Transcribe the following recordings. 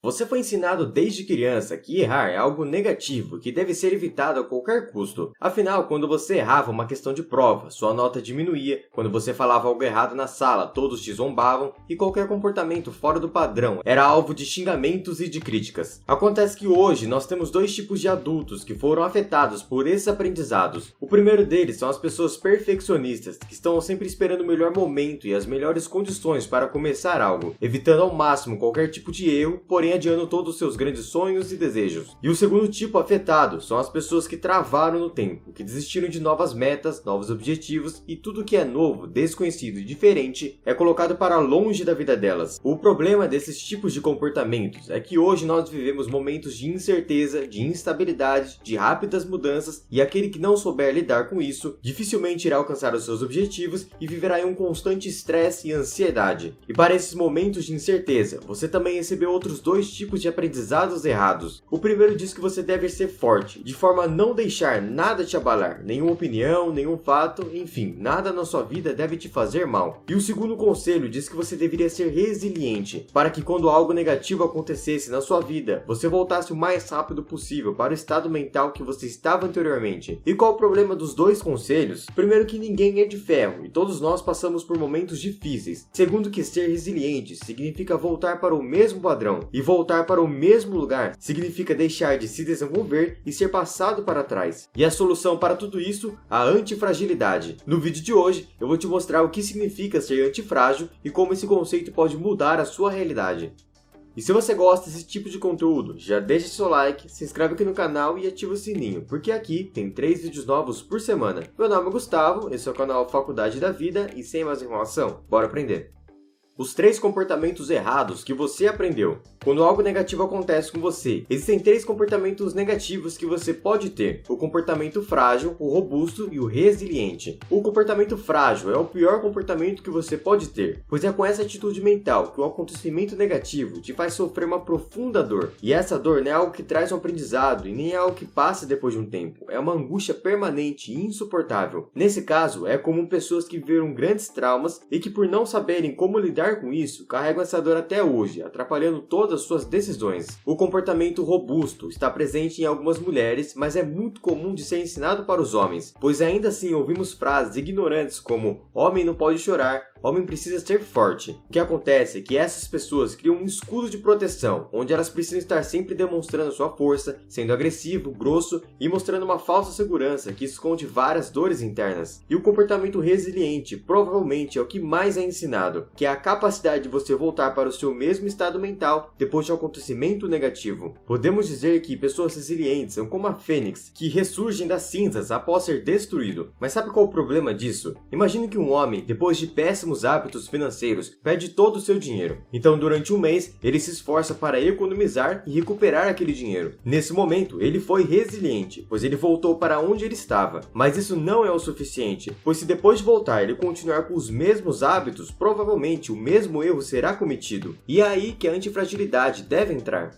Você foi ensinado desde criança que errar é algo negativo que deve ser evitado a qualquer custo. Afinal, quando você errava uma questão de prova, sua nota diminuía, quando você falava algo errado na sala, todos te zombavam e qualquer comportamento fora do padrão era alvo de xingamentos e de críticas. Acontece que hoje nós temos dois tipos de adultos que foram afetados por esses aprendizados. O primeiro deles são as pessoas perfeccionistas, que estão sempre esperando o melhor momento e as melhores condições para começar algo, evitando ao máximo qualquer tipo de erro, porém adiando todos os seus grandes sonhos e desejos. E o segundo tipo afetado são as pessoas que travaram no tempo, que desistiram de novas metas, novos objetivos e tudo que é novo, desconhecido e diferente é colocado para longe da vida delas. O problema desses tipos de comportamentos é que hoje nós vivemos momentos de incerteza, de instabilidade, de rápidas mudanças e aquele que não souber lidar com isso dificilmente irá alcançar os seus objetivos e viverá em um constante estresse e ansiedade. E para esses momentos de incerteza, você também recebeu outros dois tipos de aprendizados errados. O primeiro diz que você deve ser forte, de forma a não deixar nada te abalar, nenhuma opinião, nenhum fato, enfim, nada na sua vida deve te fazer mal. E o segundo conselho diz que você deveria ser resiliente, para que quando algo negativo acontecesse na sua vida, você voltasse o mais rápido possível para o estado mental que você estava anteriormente. E qual o problema dos dois conselhos? Primeiro que ninguém é de ferro e todos nós passamos por momentos difíceis. Segundo que ser resiliente significa voltar para o mesmo padrão, e voltar para o mesmo lugar significa deixar de se desenvolver e ser passado para trás. E a solução para tudo isso? A antifragilidade. No vídeo de hoje, eu vou te mostrar o que significa ser antifrágil e como esse conceito pode mudar a sua realidade. E se você gosta desse tipo de conteúdo, já deixa seu like, se inscreve aqui no canal e ativa o sininho, porque aqui tem 3 vídeos novos por semana. Meu nome é Gustavo, esse é o canal Faculdade da Vida e sem mais enrolação, bora aprender! Os 3 comportamentos errados que você aprendeu. Quando algo negativo acontece com você, existem 3 comportamentos negativos que você pode ter. O comportamento frágil, o robusto e o resiliente. O comportamento frágil é o pior comportamento que você pode ter, pois é com essa atitude mental que o acontecimento negativo te faz sofrer uma profunda dor. E essa dor não é algo que traz um aprendizado e nem é algo que passa depois de um tempo. É uma angústia permanente e insuportável. Nesse caso, é comum pessoas que viveram grandes traumas e que por não saberem como lidar com isso, carregam essa dor até hoje, atrapalhando todas as suas decisões. O comportamento robusto está presente em algumas mulheres, mas é muito comum de ser ensinado para os homens, pois ainda assim ouvimos frases ignorantes como "homem não pode chorar", "homem precisa ser forte". O que acontece é que essas pessoas criam um escudo de proteção, onde elas precisam estar sempre demonstrando sua força, sendo agressivo, grosso e mostrando uma falsa segurança que esconde várias dores internas. E o comportamento resiliente provavelmente é o que mais é ensinado, que é a capacidade de você voltar para o seu mesmo estado mental depois de um acontecimento negativo. Podemos dizer que pessoas resilientes são como a fênix, que ressurgem das cinzas após ser destruído. Mas sabe qual é o problema disso? Imagine que um homem, depois de péssimos hábitos financeiros, perde todo o seu dinheiro. Então, durante um mês, ele se esforça para economizar e recuperar aquele dinheiro. Nesse momento, ele foi resiliente, pois ele voltou para onde ele estava. Mas isso não é o suficiente, pois se depois de voltar ele continuar com os mesmos hábitos, provavelmente o mesmo erro será cometido. E é aí que a antifragilidade deve entrar.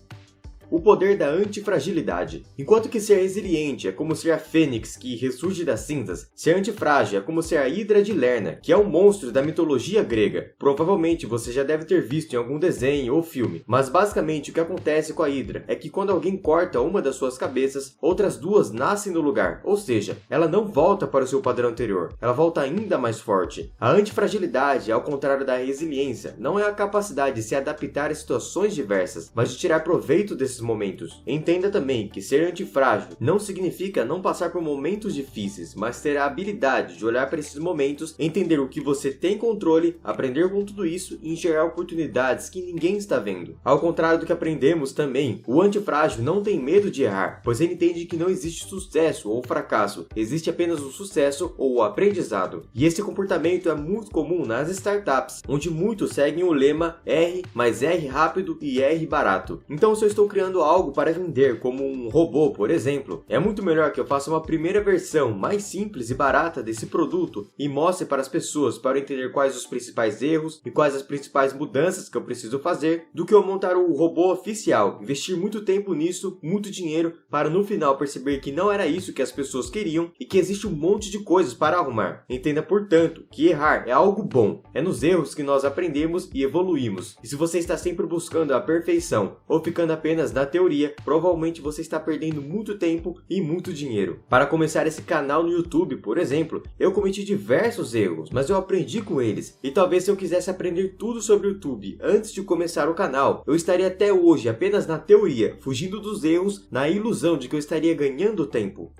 O poder da antifragilidade. Enquanto que ser resiliente é como ser a fênix que ressurge das cinzas, ser antifrágil é como ser a Hidra de Lerna, que é um monstro da mitologia grega. Provavelmente você já deve ter visto em algum desenho ou filme, mas basicamente o que acontece com a Hidra é que quando alguém corta uma das suas cabeças, outras 2 nascem no lugar, ou seja, ela não volta para o seu padrão anterior, ela volta ainda mais forte. A antifragilidade, ao contrário da resiliência, não é a capacidade de se adaptar a situações diversas, mas de tirar proveito desses momentos. Entenda também que ser antifrágil não significa não passar por momentos difíceis, mas ter a habilidade de olhar para esses momentos, entender o que você tem controle, aprender com tudo isso e enxergar oportunidades que ninguém está vendo. Ao contrário do que aprendemos também, o antifrágil não tem medo de errar, pois ele entende que não existe sucesso ou fracasso, existe apenas o sucesso ou o aprendizado. E esse comportamento é muito comum nas startups, onde muitos seguem o lema R, mas R rápido e R barato. Então, se eu estou criando criando algo para vender, como um robô, por exemplo, é muito melhor que eu faça uma primeira versão mais simples e barata desse produto e mostre para as pessoas para entender quais os principais erros e quais as principais mudanças que eu preciso fazer, do que eu montar o robô oficial, investir muito tempo nisso, muito dinheiro, para no final perceber que não era isso que as pessoas queriam e que existe um monte de coisas para arrumar. Entenda, portanto, que errar é algo bom. É nos erros que nós aprendemos e evoluímos. E se você está sempre buscando a perfeição ou ficando apenas na teoria, provavelmente você está perdendo muito tempo e muito dinheiro. Para começar esse canal no YouTube, por exemplo, eu cometi diversos erros, mas eu aprendi com eles. E talvez se eu quisesse aprender tudo sobre o YouTube antes de começar o canal, eu estaria até hoje apenas na teoria, fugindo dos erros, na ilusão de que eu estaria ganhando tempo.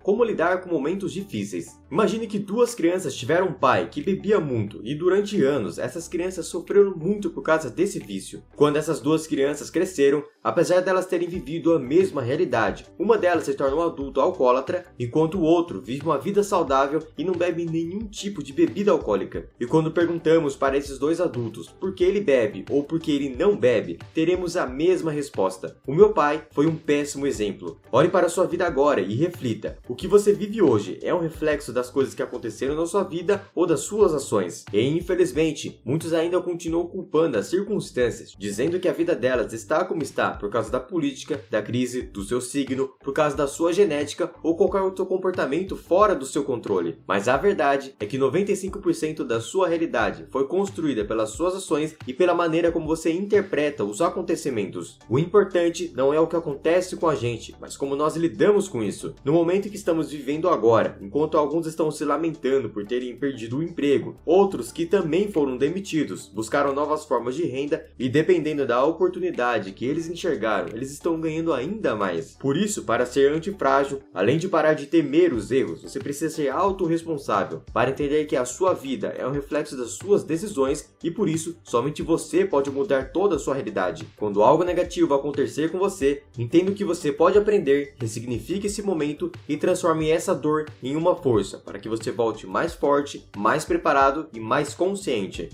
Como lidar com momentos difíceis? Imagine que duas crianças tiveram um pai que bebia muito e durante anos essas crianças sofreram muito por causa desse vício. Quando essas duas crianças cresceram, apesar delas terem vivido a mesma realidade, uma delas se torna um adulto alcoólatra, enquanto o outro vive uma vida saudável e não bebe nenhum tipo de bebida alcoólica. E quando perguntamos para esses dois adultos por que ele bebe ou por que ele não bebe, teremos a mesma resposta. O meu pai foi um péssimo exemplo. Olhe para a sua vida agora e reflita. O que você vive hoje é um reflexo das coisas que aconteceram na sua vida ou das suas ações. E infelizmente, muitos ainda continuam culpando as circunstâncias, dizendo que a vida delas está como está por causa da política, da crise, do seu signo, por causa da sua genética ou qualquer outro comportamento fora do seu controle. Mas a verdade é que 95% da sua realidade foi construída pelas suas ações e pela maneira como você interpreta os acontecimentos. O importante não é o que acontece com a gente, mas como nós lidamos com isso. No momento que estamos vivendo agora, enquanto alguns estão se lamentando por terem perdido o emprego, outros que também foram demitidos, buscaram novas formas de renda e dependendo da oportunidade que eles enxergaram, eles estão ganhando ainda mais. Por isso, para ser antifrágil, além de parar de temer os erros, você precisa ser autorresponsável, para entender que a sua vida é um reflexo das suas decisões e por isso, somente você pode mudar toda a sua realidade. Quando algo negativo acontecer com você, entenda o que você pode aprender, ressignifique esse momento e transforme essa dor em uma força para que você volte mais forte, mais preparado e mais consciente.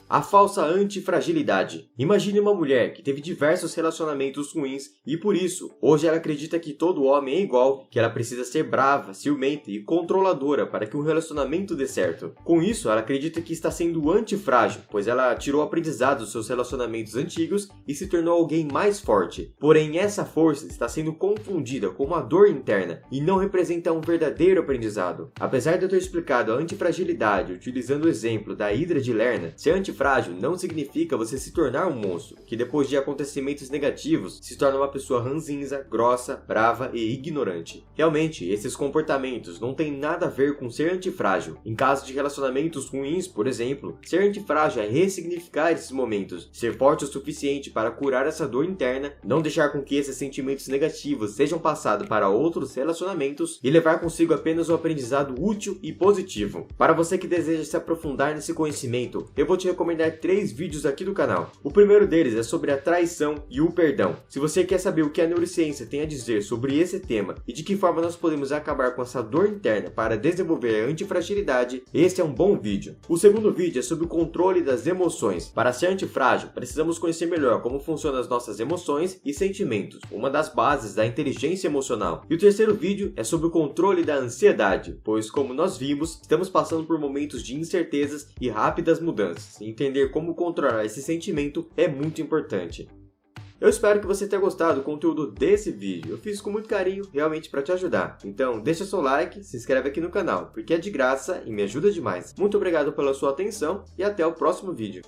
A falsa antifragilidade. Imagine uma mulher que teve diversos relacionamentos ruins e por isso, hoje ela acredita que todo homem é igual, que ela precisa ser brava, ciumenta e controladora para que um relacionamento dê certo. Com isso, ela acredita que está sendo antifrágil, pois ela tirou aprendizado dos seus relacionamentos antigos e se tornou alguém mais forte. Porém, essa força está sendo confundida com uma dor interna e não representa um verdadeiro aprendizado. Apesar de eu ter explicado a antifragilidade utilizando o exemplo da Hidra de Lerna, ser antifrágil não significa você se tornar um monstro, que depois de acontecimentos negativos se torna uma pessoa ranzinza, grossa, brava e ignorante. Realmente, esses comportamentos não têm nada a ver com ser antifrágil. Em caso de relacionamentos ruins, por exemplo, ser antifrágil é ressignificar esses momentos, ser forte o suficiente para curar essa dor interna, não deixar com que esses sentimentos negativos sejam passados para outros relacionamentos e levar consigo apenas um aprendizado útil e positivo. Para você que deseja se aprofundar nesse conhecimento, eu vou te recomendar 3 vídeos aqui do canal. O primeiro deles é sobre a traição e o perdão. Se você quer saber o que a neurociência tem a dizer sobre esse tema e de que forma nós podemos acabar com essa dor interna para desenvolver a antifragilidade, esse é um bom vídeo. O segundo vídeo é sobre o controle das emoções. Para ser antifrágil, precisamos conhecer melhor como funcionam as nossas emoções e sentimentos, uma das bases da inteligência emocional. E o terceiro vídeo é sobre o controle da ansiedade, pois como nós vimos, estamos passando por momentos de incertezas e rápidas mudanças. Entender como controlar esse sentimento é muito importante. Eu espero que você tenha gostado do conteúdo desse vídeo. Eu fiz com muito carinho, realmente para te ajudar. Então, deixa seu like, se inscreve aqui no canal, porque é de graça e me ajuda demais. Muito obrigado pela sua atenção e até o próximo vídeo.